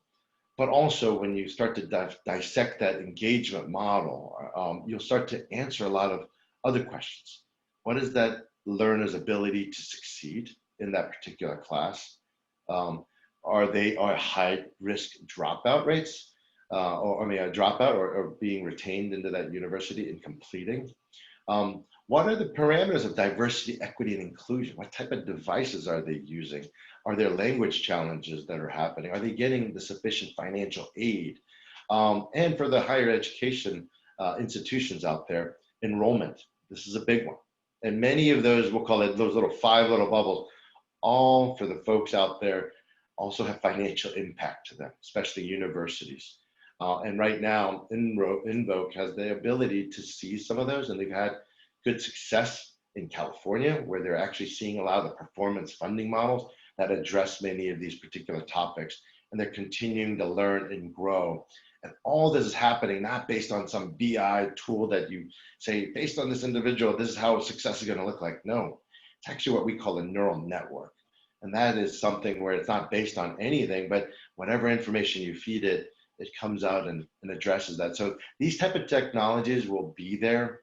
But also when you start to dissect that engagement model, you'll start to answer a lot of other questions. What is that learner's ability to succeed in that particular class? Are high risk dropout rates, a dropout or being retained into that university and completing? What are the parameters of diversity, equity, and inclusion? What type of devices are they using? Are there language challenges that are happening? Are they getting the sufficient financial aid? And for the higher education institutions out there, enrollment. This is a big one. And many of those, we'll call it those five little bubbles, all for the folks out there also have financial impact to them, especially universities. And right now, Invoke has the ability to see some of those, and they've had good success in California, where they're actually seeing a lot of the performance funding models that address many of these particular topics, and they're continuing to learn and grow. And all this is happening not based on some BI tool that you say, based on this individual, this is how success is going to look like. No, it's actually what we call a neural network. And that is something where it's not based on anything, but whatever information you feed it, it comes out and addresses that. So these type of technologies will be there.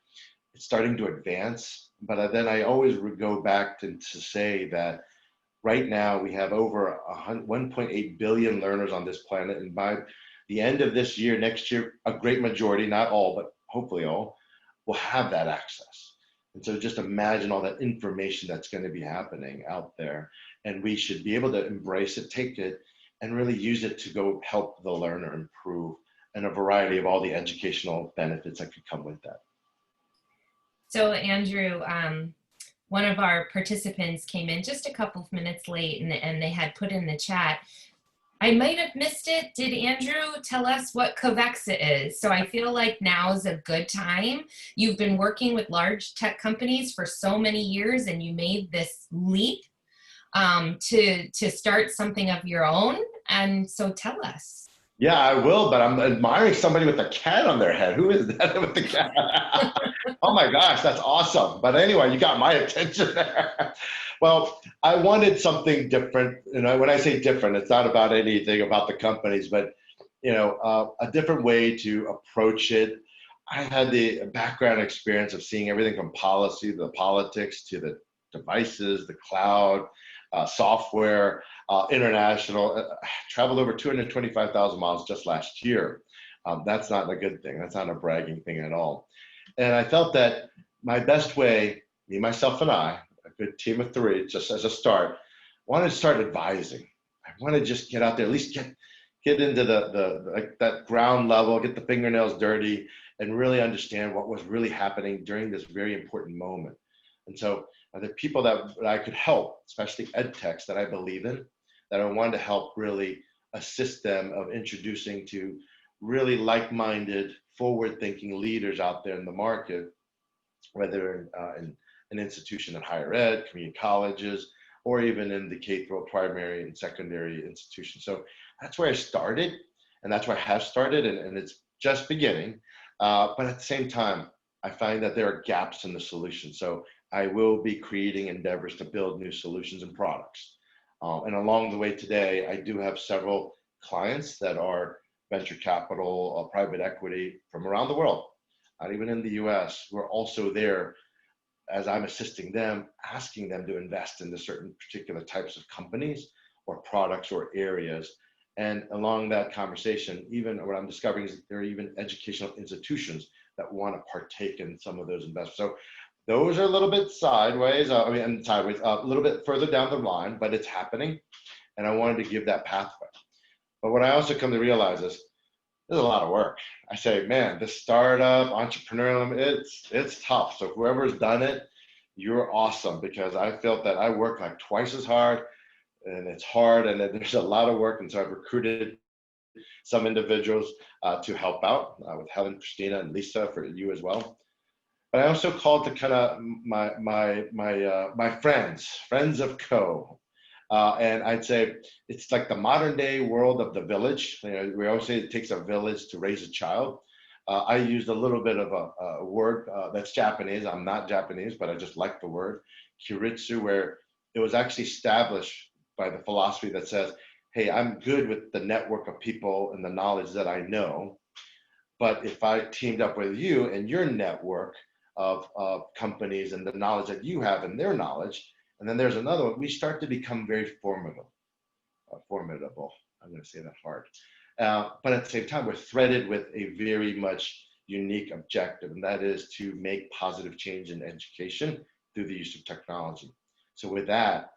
It's starting to advance, but then I always would go back to say that right now we have over 1.8 billion learners on this planet, and by the end of this year, next year, a great majority, not all, but hopefully all, will have that access. And so just imagine all that information that's going to be happening out there, and we should be able to embrace it, take it, and really use it to go help the learner improve, and a variety of all the educational benefits that could come with that. So Andrew, one of our participants came in just a couple of minutes late, and they had put in the chat, I might have missed it. Did Andrew tell us what Kovexa is? So I feel like now is a good time. You've been working with large tech companies for so many years, and you made this leap to start something of your own. And so tell us. Yeah, I will, but I'm admiring somebody with a cat on their head. Who is that with the cat? Oh my gosh, that's awesome. But anyway, you got my attention there. Well, I wanted something different. You know, when I say different, it's not about anything about the companies, but a different way to approach it. I had the background experience of seeing everything from policy, the politics, to the devices, the cloud, software, international. Traveled over 225,000 miles just last year. That's not a good thing. That's not a bragging thing at all. And I felt that my best way, me, myself, and I, a good team of three, just as a start, wanted to start advising. I want to just get out there, at least get into that ground level, get the fingernails dirty, and really understand what was really happening during this very important moment. And so the people that I could help, especially ed techs that I believe in, that I wanted to help really assist them of introducing to really like-minded, forward-thinking leaders out there in the market, whether in an institution in higher ed, community colleges, or even in the K-12 primary and secondary institutions. So that's where I started, and that's where I have started, and it's just beginning. But at the same time, I find that there are gaps in the solution. So I will be creating endeavors to build new solutions and products. And along the way today, I do have several clients that are venture capital, private equity from around the world, not even in the US. We're also there as I'm assisting them, asking them to invest into certain particular types of companies or products or areas. And along that conversation, even what I'm discovering is that there are even educational institutions that want to partake in some of those investments. So those are a little bit sideways, a little bit further down the line, but it's happening. And I wanted to give that pathway. But what I also come to realize is there's a lot of work. I say, man, this startup, entrepreneurial, it's tough. So whoever's done it, you're awesome, because I felt that I work like twice as hard, and it's hard, and there's a lot of work. And so I've recruited some individuals to help out with Helen, Christina, and Lisa, for you as well. But I also called to kind of my friends of Co. And I'd say it's like the modern day world of the village. We always say it takes a village to raise a child. I used a little bit of a word that's Japanese. I'm not Japanese, but I just like the word, kiritsu, where it was actually established by the philosophy that says hey, I'm good with the network of people and the knowledge that I know. But if I teamed up with you and your network of companies and the knowledge that you have and their knowledge, and then there's another one, we start to become very formidable. I'm going to say that hard. But at the same time, we're threaded with a very much unique objective, and that is to make positive change in education through the use of technology. So with that,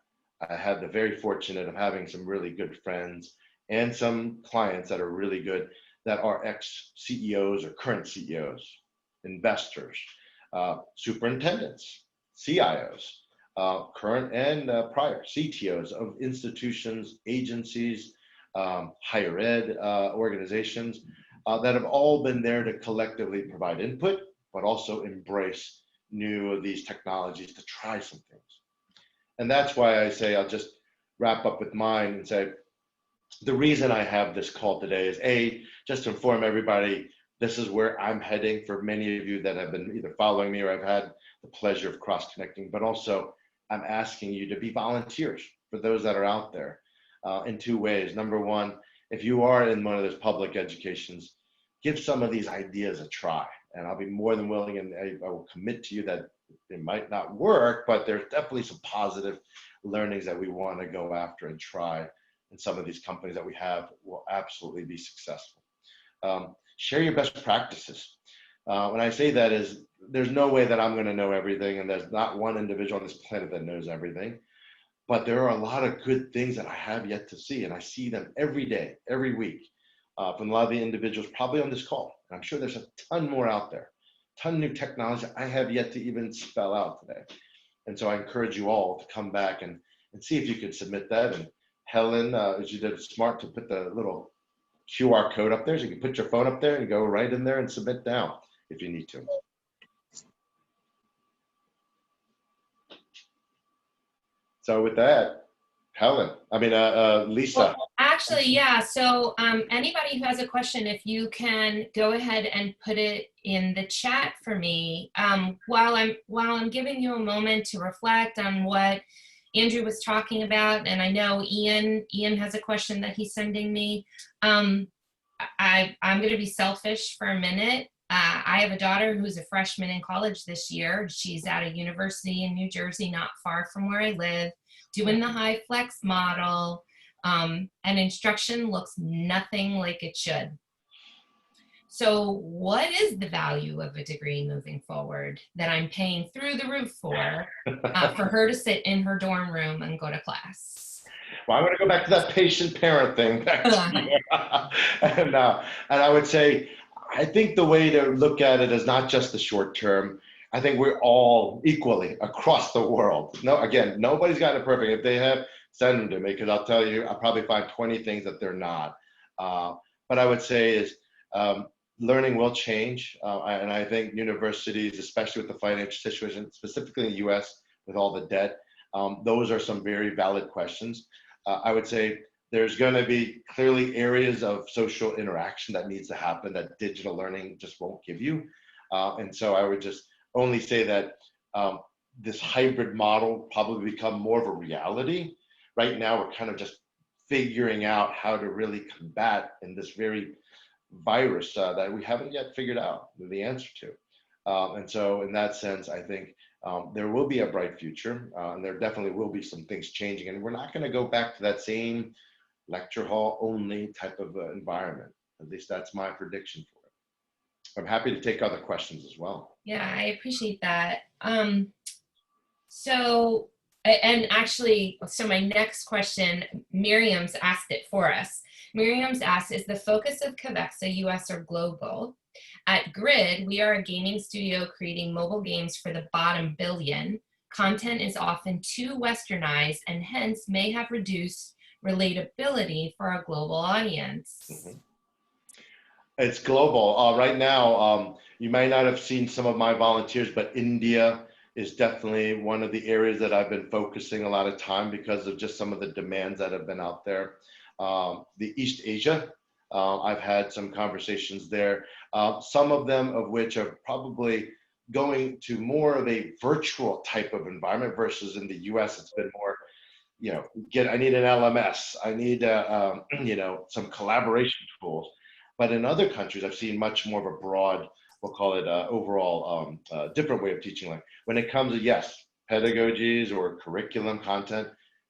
I had the very fortunate of having some really good friends and some clients that are really good, that are ex-CEOs or current CEOs, investors, superintendents, CIOs, current and prior CTOs of institutions, agencies, higher ed organizations that have all been there to collectively provide input, but also embrace new of these technologies to try some things. And that's why I say, I'll just wrap up with mine and say, the reason I have this call today is just to inform everybody, this is where I'm heading for many of you that have been either following me or I've had the pleasure of cross-connecting, but also I'm asking you to be volunteers for those that are out there in two ways. Number one, if you are in one of those public educations, give some of these ideas a try. And I'll be more than willing, and I will commit to you that it might not work, but there's definitely some positive learnings that we want to go after and try. And some of these companies that we have will absolutely be successful. Share your best practices. When I say that is, there's no way that I'm going to know everything, and there's not one individual on this planet that knows everything. But there are a lot of good things that I have yet to see, and I see them every day, every week, from a lot of the individuals probably on this call. And I'm sure there's a ton more out there, ton of new technology I have yet to even spell out today. And so I encourage you all to come back and see if you could submit that. And Helen, as you did smart to put the little QR code up there, so you can put your phone up there and go right in there and submit down if you need to. So with that, Lisa. Well, actually, yeah. So anybody who has a question, if you can go ahead and put it in the chat for me, while I'm giving you a moment to reflect on what Andrew was talking about, and I know Ian has a question that he's sending me. I'm going to be selfish for a minute. I have a daughter who's a freshman in college this year. She's at a university in New Jersey, not far from where I live, doing the high flex model, and instruction looks nothing like it should. So what is the value of a degree moving forward that I'm paying through the roof for her to sit in her dorm room and go to class? Well, I'm going to go back to that patient parent thing. And I would say, I think the way to look at it is not just the short term. I think we're all equally across the world. No, again, nobody's got it perfect. If they have, send them to me, because I'll tell you, I'll probably find 20 things that they're not. But I would say is learning will change. And I think universities, especially with the financial situation, specifically in the US with all the debt, those are some very valid questions. I would say there's going to be clearly areas of social interaction that needs to happen that digital learning just won't give you. And so I would just only say that this hybrid model probably become more of a reality. Right now, we're kind of just figuring out how to really combat in this very virus that we haven't yet figured out the answer to. And so in that sense, I think there will be a bright future, and there definitely will be some things changing. And we're not going to go back to that same lecture hall only type of environment. At least that's my prediction for it. I'm happy to take other questions as well. Yeah, I appreciate that. So my next question, Miriam's asked it for us. Miriam's asked, is the focus of Kovexa US or global? At Grid, we are a gaming studio creating mobile games for the bottom billion. Content is often too westernized and hence may have reduced relatability for a global audience. Mm-hmm. It's global. Right now, you might not have seen some of my volunteers, but India is definitely one of the areas that I've been focusing a lot of time because of just some of the demands that have been out there. The East Asia, I've had some conversations there, some of them of which are probably going to more of a virtual type of environment versus in the US, it's been more I need an LMS. I need, some collaboration tools. But in other countries, I've seen much more of a broad, we'll call it overall different way of teaching. Like when it comes to, yes, pedagogies or curriculum content,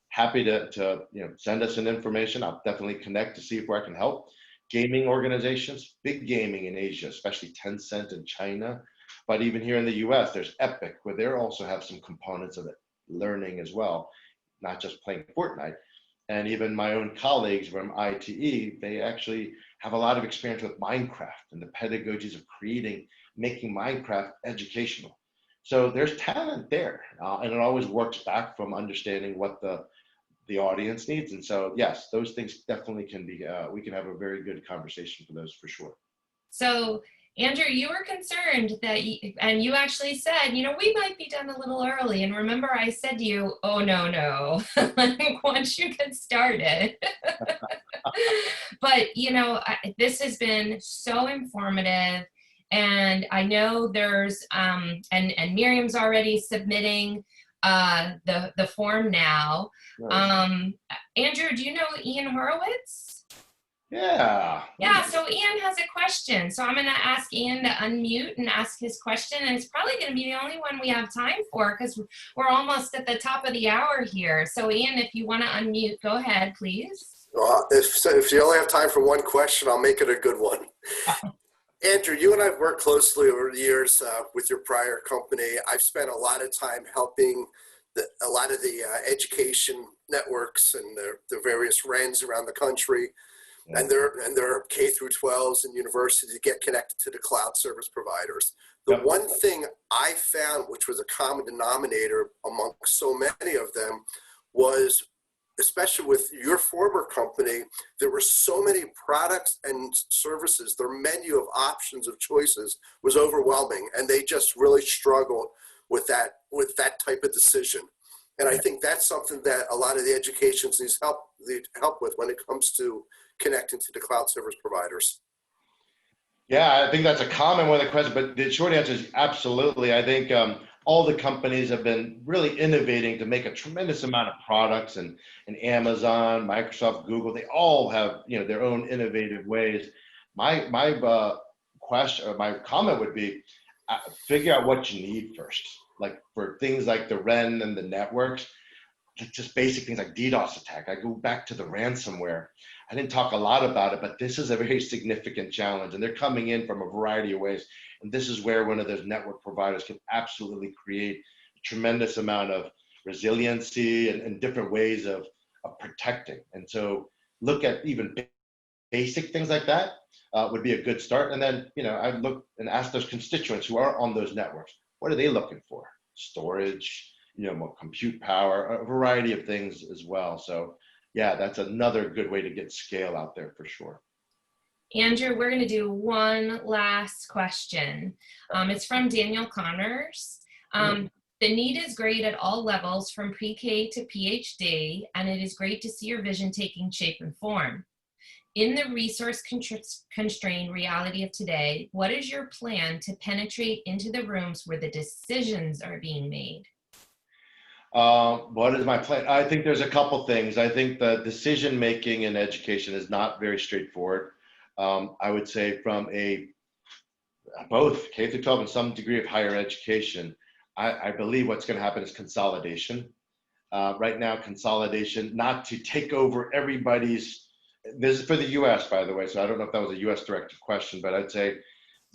happy to send us some information. I'll definitely connect to see if where I can help. Gaming organizations, big gaming in Asia, especially Tencent in China. But even here in the US, there's Epic, where they also have some components of it, learning as well, not just playing Fortnite. And even my own colleagues from ITE, they actually have a lot of experience with Minecraft and the pedagogies of making Minecraft educational. So there's talent there, and it always works back from understanding what the audience needs. And so, yes, those things definitely can be, we can have a very good conversation for those for sure. So, Andrew, you were concerned that, and you actually said, we might be done a little early. And remember, I said to you, oh, no. Once you get started. But, this has been so informative. And I know there's, and Miriam's already submitting the form now. Nice. Andrew, do you know Ian Horowitz? Yeah. Yeah, so Ian has a question. So I'm going to ask Ian to unmute and ask his question. And it's probably going to be the only one we have time for because we're almost at the top of the hour here. So Ian, if you want to unmute, go ahead, please. Well, if you only have time for one question, I'll make it a good one. Andrew, you and I have worked closely over the years with your prior company. I've spent a lot of time helping a lot of the education networks and the various RENs around the country. And their K through 12s and universities to get connected to the cloud service providers. The one thing I found, which was a common denominator among so many of them, was, especially with your former company, there were so many products and services. Their menu of options of choices was overwhelming, and they just really struggled with that type of decision. And I think that's something that a lot of the education needs help with when it comes to connecting to the cloud service providers. Yeah, I think that's a common one of the questions, but the short answer is absolutely. I think all the companies have been really innovating to make a tremendous amount of products, and Amazon, Microsoft, Google, they all have their own innovative ways. My question, or my comment would be, figure out what you need first. Like for things like the REN and the networks, just basic things like DDoS attack. I go back to the ransomware. I didn't talk a lot about it, but this is a very significant challenge, and they're coming in from a variety of ways. And this is where one of those network providers can absolutely create a tremendous amount of resiliency and different ways of protecting. And so look at even basic things like that would be a good start. And then, I'd look and ask those constituents who are on those networks, what are they looking for? Storage, more compute power, a variety of things as well. So yeah, that's another good way to get scale out there for sure. Andrew, we're going to do one last question. It's from Daniel Connors. The need is great at all levels from pre-K to PhD, and it is great to see your vision taking shape and form. In the resource constrained reality of today, what is your plan to penetrate into the rooms where the decisions are being made? What is my plan? I think there's a couple things. I think the decision making in education is not very straightforward. I would say from both K through 12 and some degree of higher education, I believe what's going to happen is consolidation. Right now, consolidation, not to take over everybody's. This is for the US, by the way, so I don't know if that was a US directed question, but I'd say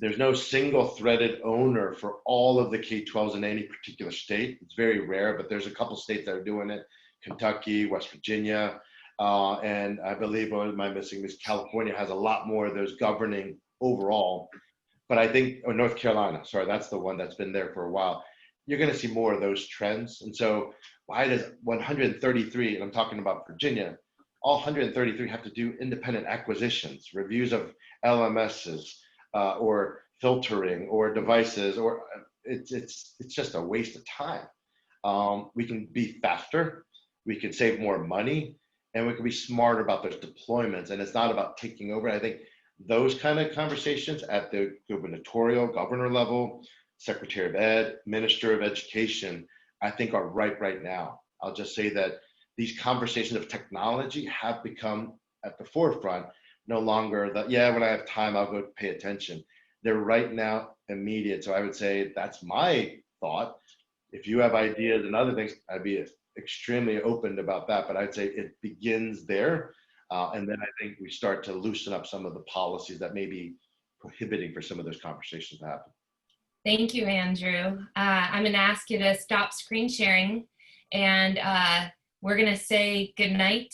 there's no single threaded owner for all of the K-12s in any particular state. It's very rare, but there's a couple states that are doing it. Kentucky, West Virginia, and I believe, what am I missing? California has a lot more of those governing overall. But I think, North Carolina, sorry, that's the one that's been there for a while. You're gonna see more of those trends. And so why does 133, and I'm talking about Virginia, all 133 have to do independent acquisitions, reviews of LMSs, or filtering or devices, or it's just a waste of time. We can be faster, we can save more money, and we can be smarter about those deployments. And it's not about taking over. I think those kind of conversations at the gubernatorial, governor level, Secretary of Ed, Minister of Education, I think are right now. I'll just say that these conversations of technology have become at the forefront. No longer the, yeah, when I have time, I'll go pay attention. They're right now immediate. So I would say that's my thought. If you have ideas and other things, I'd be extremely open about that. But I'd say it begins there. And then I think we start to loosen up some of the policies that may be prohibiting for some of those conversations to happen. Thank you, Andrew. I'm going to ask you to stop screen sharing, and we're going to say good night